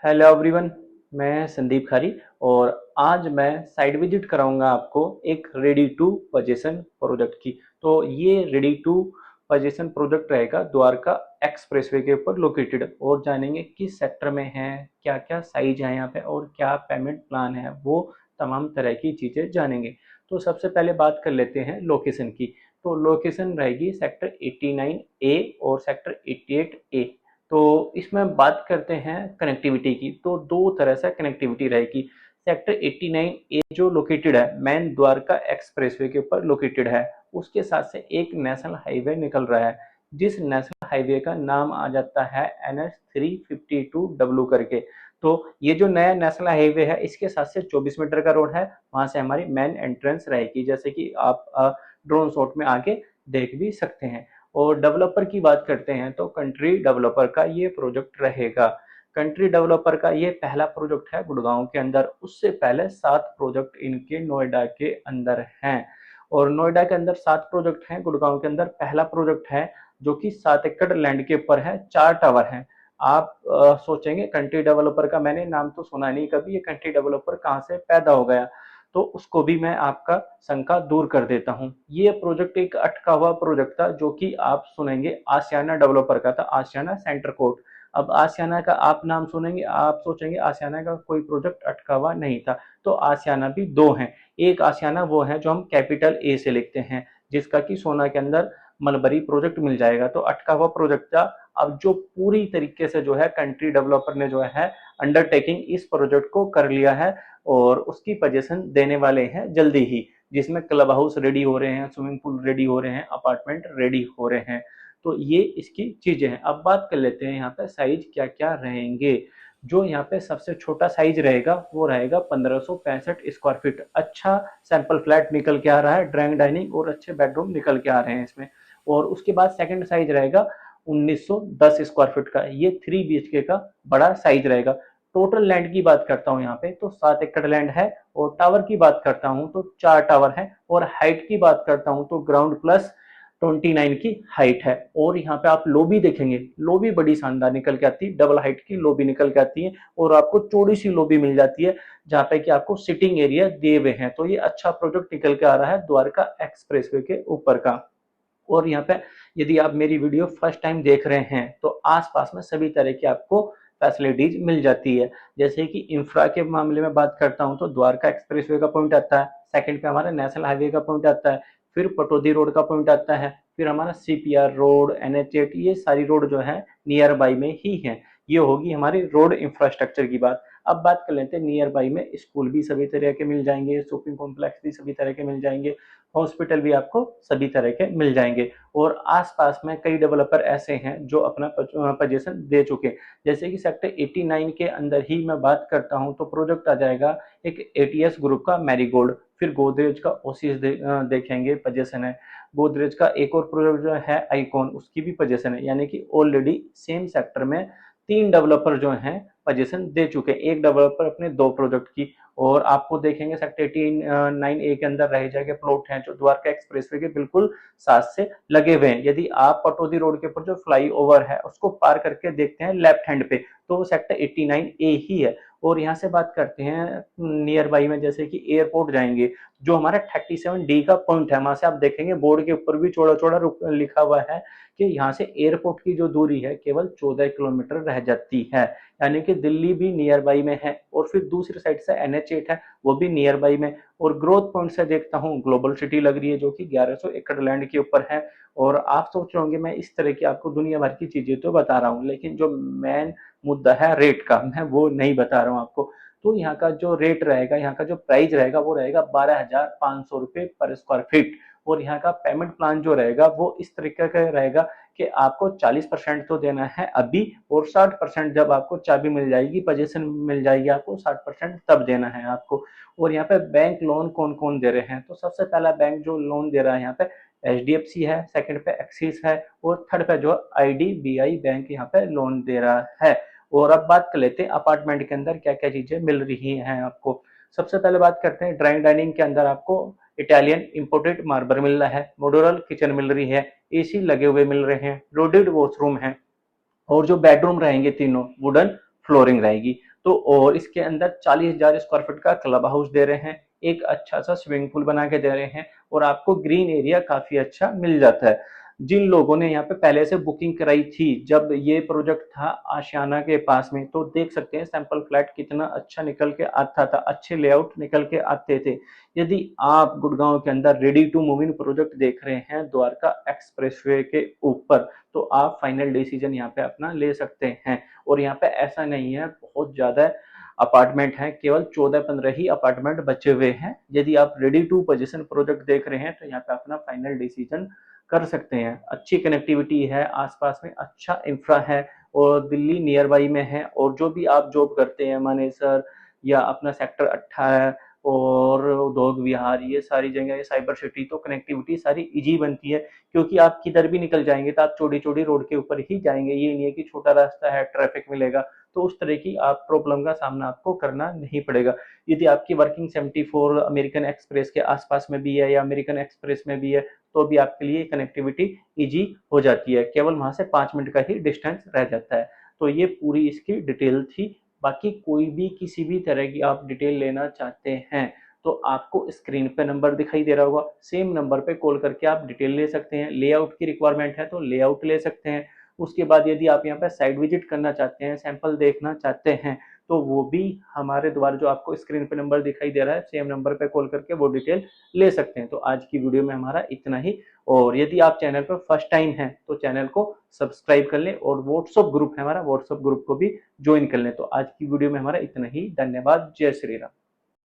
Hello everyone. मैं संदीप खारी और आज मैं साइट विजिट कराऊंगा आपको एक रेडी टू पोजीशन प्रोजेक्ट की। तो ये रेडी टू पोजीशन प्रोजेक्ट रहेगा द्वारका एक्सप्रेसवे के ऊपर लोकेटेड, और जानेंगे किस सेक्टर में है, क्या क्या साइज है यहाँ पे और क्या पेमेंट प्लान है, वो तमाम तरह की चीज़ें जानेंगे। तो सबसे पहले बात कर लेते हैं लोकेशन की। तो लोकेशन रहेगी सेक्टर 89A और सेक्टर 88A। तो इसमें बात करते हैं कनेक्टिविटी की, तो दो तरह से कनेक्टिविटी रहेगी। सेक्टर 89A जो लोकेटेड है मेन द्वारका एक्सप्रेसवे के ऊपर लोकेटेड है, उसके साथ से एक नेशनल हाईवे निकल रहा है जिस नेशनल हाईवे का नाम आ जाता है NH352W करके। तो ये जो नया नेशनल हाईवे है इसके साथ से 24 मीटर का रोड है, वहां से हमारी मेन एंट्रेंस रहेगी, जैसे कि आप ड्रोन शॉट में आगे देख भी सकते हैं। और डेवलपर की बात करते हैं तो कंट्री डेवलपर का ये प्रोजेक्ट रहेगा। कंट्री डेवलपर का ये पहला प्रोजेक्ट है गुड़गांव के अंदर, उससे पहले 7 प्रोजेक्ट इनके नोएडा के अंदर हैं। और नोएडा के अंदर 7 प्रोजेक्ट हैं, गुड़गांव के अंदर पहला प्रोजेक्ट है जो कि 7 एकड़ लैंड के ऊपर है, 4 टावर हैं। आप सोचेंगे कंट्री डेवलपर का मैंने नाम तो सुना नहीं कभी, ये कंट्री डेवलपर कहाँ से पैदा हो गया, तो उसको भी मैं आपका शंका दूर कर देता हूँ। ये प्रोजेक्ट एक अटका हुआ प्रोजेक्ट था जो कि आप सुनेंगे आशियाना डेवलपर का था, आशियाना सेंटर कोर्ट। अब आशियाना का आप नाम सुनेंगे आप सोचेंगे आशियाना का कोई प्रोजेक्ट अटका हुआ नहीं था, तो आशियाना भी दो हैं। एक आशियाना वो है जो हम कैपिटल ए से लिखते हैं, जिसका कि सोना के अंदर मलबरी प्रोजेक्ट मिल जाएगा, तो अटका हुआ प्रोजेक्ट था। अब जो पूरी तरीके से जो है कंट्री डेवलपर ने जो है अंडरटेकिंग इस प्रोजेक्ट को कर लिया है और उसकी पोजीशन देने वाले हैं जल्दी ही, जिसमें क्लब हाउस रेडी हो रहे हैं, स्विमिंग पूल रेडी हो रहे हैं, अपार्टमेंट रेडी हो रहे हैं। तो ये इसकी चीजें हैं। अब बात कर लेते हैं यहाँ पे साइज क्या क्या रहेंगे। जो यहाँ पे सबसे छोटा साइज रहेगा वो रहेगा 1565 स्क्वायर फीट। अच्छा सैंपल फ्लैट निकल के आ रहा है, ड्राइंग डाइनिंग और अच्छे बेडरूम निकल के आ रहे हैं इसमें। और उसके बाद सेकंड साइज रहेगा 1910 स्क्वायर फीट का, ये 3 BHK का बड़ा साइज रहेगा। टोटल लैंड की बात करता हूँ यहाँ पे तो 7 एकड़ लैंड है, और टावर की बात करता हूँ तो 4 टावर है, और हाइट की बात करता हूँ तो ग्राउंड प्लस 29 की हाइट है। और यहाँ पे आप लॉबी देखेंगे, लॉबी बड़ी शानदार निकल के आती है, डबल हाइट की लॉबी निकल के आती है, और आपको चौड़ी सी लॉबी मिल जाती है जहाँ पे कि आपको सिटिंग एरिया दिए हुए हैं। तो ये अच्छा प्रोजेक्ट निकल के आ रहा है द्वारका एक्सप्रेसवे के ऊपर का। और यहाँ पे यदि आप मेरी वीडियो फर्स्ट टाइम देख रहे हैं तो आसपास में सभी तरह की आपको फैसिलिटीज मिल जाती है। जैसे कि इंफ्रा के मामले में बात करता हूँ तो द्वारका एक्सप्रेसवे का पॉइंट आता है, सेकंड पे हमारा नेशनल हाईवे का पॉइंट आता है, फिर पटौदी रोड का पॉइंट आता है, फिर हमारा CPR रोड, NH8, ये सारी रोड जो है नियर बाई में ही है। ये होगी हमारी रोड इंफ्रास्ट्रक्चर की बात। अब बात कर लेते हैं नियर बाई में स्कूल भी सभी तरह के मिल जाएंगे, शॉपिंग कॉम्प्लेक्स भी सभी तरह के मिल जाएंगे, हॉस्पिटल भी आपको सभी तरह के मिल जाएंगे। और आसपास में कई डेवलपर ऐसे हैं जो अपना पोजीशन दे चुके हैं। जैसे कि सेक्टर 89 के अंदर ही मैं बात करता हूं तो प्रोजेक्ट आ जाएगा एक ATS ग्रुप का मैरीगोल्ड, फिर गोदरेज का ओसिस देखेंगे पोजीशन है, गोदरेज का एक और प्रोजेक्ट जो है आईकॉन, उसकी भी पोजीशन है। यानी कि ऑलरेडी सेम सेक्टर में 3 डेवलपर जो हैं पोजीशन दे चुके हैं, एक डेवलपर अपने 2 प्रोजेक्ट की। और आपको देखेंगे सेक्टर 89A के अंदर रह जाके प्लॉट हैं जो द्वारका एक्सप्रेसवे के बिल्कुल साथ से लगे हुए हैं। यदि आप पटौदी रोड के ऊपर जो फ्लाईओवर है उसको पार करके देखते हैं लेफ्ट हैंड पे, तो वो सेक्टर 89A ही है। और यहाँ से बात करते हैं नियर बाई में, जैसे कि एयरपोर्ट जाएंगे, जो हमारा 37D का पॉइंट है, वहां से आप देखेंगे बोर्ड के ऊपर भी चौड़ा चौड़ा लिखा हुआ है कि यहाँ से एयरपोर्ट की जो दूरी है केवल 14 किलोमीटर रह जाती है। यानी कि दिल्ली भी नियर बाई में है, और फिर दूसरी साइड से NH8 है, वो भी नियर बाई में। और ग्रोथ पॉइंट से देखता हूँ ग्लोबल सिटी लग रही है जो कि 1100 एकड़ लैंड के ऊपर है। और आप सोच रहे होंगे मैं इस तरह की आपको दुनिया भर की चीजें तो बता रहा हूँ, लेकिन जो मेन मुद्दा है रेट का, मैं वो नहीं बता रहा हूँ आपको। तो यहाँ का जो रेट रहेगा, यहाँ का जो प्राइस रहेगा वो रहेगा 12,500 रुपये पर स्क्वायर फीट। और यहाँ का पेमेंट प्लान जो रहेगा वो इस तरीके का रहेगा कि आपको 40% तो देना है अभी, और 60% जब आपको चाबी मिल जाएगी, पोजीशन मिल जाएगी आपको, 60% तब देना है आपको। और यहाँ पे बैंक लोन कौन कौन दे रहे हैं, तो सबसे पहला बैंक जो लोन दे रहा है यहाँ पे HDFC है, सेकंड पे एक्सिस है, और थर्ड पे जो IDBI बैंक यहाँ पे लोन दे रहा है। और अब बात कर लेते हैं अपार्टमेंट के अंदर क्या क्या चीजें मिल रही हैं आपको। सबसे पहले बात करते हैं ड्राइंग डाइनिंग के अंदर आपको इटालियन इंपोर्टेड मार्बल मिल रहा है, मॉड्यूलर किचन मिल रही है, AC लगे हुए मिल रहे हैं, लोडेड वॉशरूम है, और जो बेडरूम रहेंगे तीनों वुडन फ्लोरिंग रहेगी। तो और इसके अंदर 40,000 स्क्वायर फीट का क्लब हाउस दे रहे हैं, एक अच्छा सा स्विमिंग पूल बना के दे रहे हैं और आपको ग्रीन एरिया काफी अच्छा मिल जाता है। जिन लोगों ने यहाँ पे पहले से बुकिंग कराई थी जब ये प्रोजेक्ट था आशियाना के पास में, तो देख सकते हैं सैंपल फ्लैट कितना अच्छा निकल के आता था, अच्छे लेआउट निकल के आते थे। यदि आप गुड़गांव के अंदर ready to move in project देख रहे हैं द्वारका एक्सप्रेसवे के ऊपर, तो आप फाइनल डिसीजन यहाँ पे अपना ले सकते हैं। और यहाँ पे ऐसा नहीं है बहुत ज्यादा अपार्टमेंट हैं, केवल 14-15 ही अपार्टमेंट बचे हुए हैं। यदि आप रेडी टू पोजीशन प्रोजेक्ट देख रहे हैं तो यहाँ पे अपना फाइनल डिसीजन कर सकते हैं। अच्छी कनेक्टिविटी है, आसपास में अच्छा इंफ्रा है और दिल्ली नियर बाई में है। और जो भी आप जॉब करते हैं मानेसर या अपना सेक्टर 18 और उद्योग विहार, ये सारी जगह, ये साइबर सिटी, तो कनेक्टिविटी सारी इजी बनती है क्योंकि आप किधर भी निकल जाएंगे तो आप चौड़ी चौड़ी रोड के ऊपर ही जाएंगे। ये नहीं है कि छोटा रास्ता है ट्रैफिक मिलेगा, तो उस तरह की आप प्रॉब्लम का सामना आपको करना नहीं पड़ेगा। यदि आपकी वर्किंग 74 अमेरिकन एक्सप्रेस के आसपास में भी है या अमेरिकन एक्सप्रेस में भी है तो भी आपके लिए कनेक्टिविटी इजी हो जाती है, केवल वहां से 5 मिनट का ही डिस्टेंस रह जाता है। तो ये पूरी इसकी डिटेल थी। बाकी कोई भी किसी भी तरह की आप डिटेल लेना चाहते हैं तो आपको स्क्रीन पे नंबर दिखाई दे रहा होगा, सेम नंबर पे कॉल करके आप डिटेल ले सकते हैं। लेआउट की रिक्वायरमेंट है तो लेआउट ले सकते हैं। उसके बाद यदि आप यहाँ पे साइट विजिट करना चाहते हैं, सैंपल देखना चाहते हैं, तो वो भी हमारे द्वारा जो आपको स्क्रीन पे नंबर दिखाई दे रहा है सेम नंबर पे कॉल करके वो डिटेल ले सकते हैं। तो आज की वीडियो में हमारा इतना ही। और यदि आप चैनल पर फर्स्ट टाइम हैं तो चैनल को सब्सक्राइब कर लें और व्हाट्सएप ग्रुप है हमारा, व्हाट्सएप ग्रुप को भी ज्वाइन कर लें। तो आज की वीडियो में हमारा इतना ही। धन्यवाद। जय श्री राम।